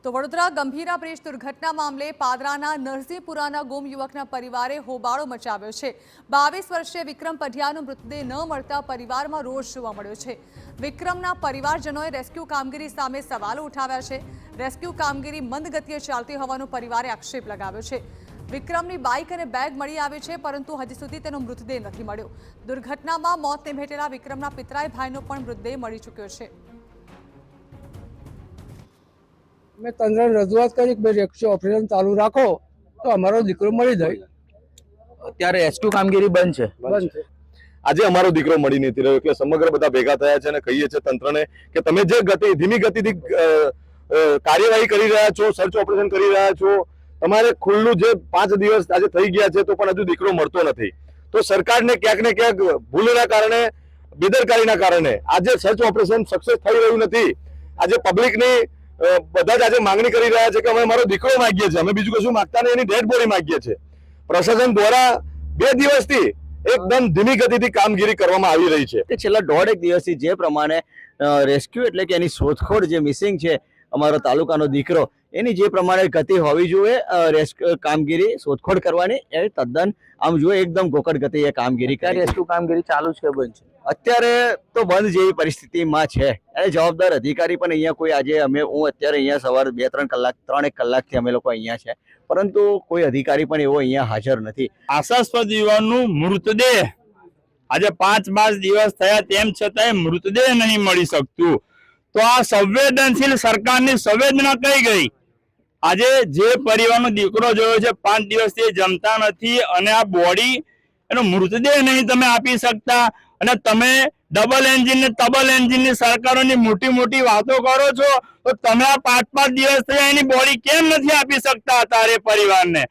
તો વડોદરા ગંભીરા બ્રિજ દુર્ઘટના મામલે પાદરાના નરસિંહપુરાના ગુમ યુવકના પરિવારે હોબાળો મચાવ્યો છે। 22 વર્ષીય વિક્રમ પઢિયાનો મૃતદેહ ન મળતા પરિવારમાં રોષ જોવા મળ્યો છે। વિક્રમના પરિવારજનોએ રેસ્ક્યુ કામગીરી સામે સવાલો ઉઠાવ્યા છે। રેસ્ક્યુ કામગીરી મંદ ગતિએ ચાલતી હોવાનો પરિવારે આક્ષેપ લગાવ્યો છે। વિક્રમની બાઇક અને બેગ મળી આવી છે, પરંતુ હજી સુધી તેનો મૃતદેહ નથી મળ્યો। દુર્ઘટનામાં મોતને ભેટેલા વિક્રમના પિતરાઈ ભાઈનો પણ મૃતદેહ મળી ચૂક્યો છે। મેં તંત્રને રજૂઆત કરી કે રેસ્ક્યુ ઓપરેશન ચાલુ રાખો તો અમારો દીકરો મળી જાય। અત્યારે રેસ્ક્યુ કામગીરી બંધ છે। આજે અમારો દીકરો મળી નથી રહ્યો એટલે સમગ્ર બધા ભેગા થયા છે અને કહીએ છીએ તંત્રને કે તમે જે ધીમી ગતિથી કાર્યવાહી કરી રહ્યા છો, સર્ચ ઓપરેશન કરી રહ્યા છો, તમારે ખુલ્લું જે 5 દિવસ આજે થઈ ગયા છે તો પણ હજુ દીકરો મળતો નથી। તો સરકારને ક્યાંક ને ક્યાંક ભૂલના કારણે, બેદરકારીના કારણે આજે સર્ચ ઓપરેશન સક્સેસ થઈ રહ્યું નથી। આજે પબ્લિકની બધા જ આજે માંગણી કરી રહ્યા છે કે અમે મારો દીકરો માંગીએ છીએ, અમે બીજું કશું માંગતા નહીં, એની ડેડ બોડી માંગીએ છીએ। પ્રશાસન દ્વારા 2 દિવસથી એકદમ ધીમી ગતિથી કામગીરી કરવામાં આવી રહી છે। છેલ્લા 1.5 દિવસથી જે પ્રમાણે રેસ્ક્યુ એટલે કે એની શોધખોળ જે મિસિંગ છે અમારો તાલુકાનો દીકરો, એની જે પ્રમાણે ગતિ હોવી જોઈએ રેસ્ક્યુ કામગીરી શોધખોળ કરવાની, એ તદ્દન આમ જોઈએ એકદમ ગોકળ ગતિ એ કામગીરી કરી। રેસ્ક્યુ કામગીરી ચાલુ છે બંધ છે? અત્યારે તો બંધ જેવી પરિસ્થિતિમાં છે। અને જવાબદાર અધિકારી પણ અહીંયા કોઈ આજે હું અત્યારે અહીંયા સવારે 3-1 કલાકથી અમે લોકો અહીંયા છે, પરંતુ કોઈ અધિકારી પણ એવો અહીંયા હાજર નથી। આશાસ્પદ યુવાનનું મૃતદેહ આજે 5 દિવસ થયા તેમ છતાંય મૃતદેહ નહીં મળી શકતું, તો આ સંવેદનશીલ સરકારની સંવેદના કઈ ગઈ? આજે જે પરિવારનો દીકરો જોયો છે 5 દિવસથી જમતા નથી અને આ બોડી એનો મૃતદેહ નહીં તમે આપી શકતા, અને તમે ડબલ એન્જિનની સરકારોની મોટી વાતો કરો છો, તો તમે આ 5 દિવસ થયા એની બોડી કેમ નથી આપી શકતા તારે પરિવારને?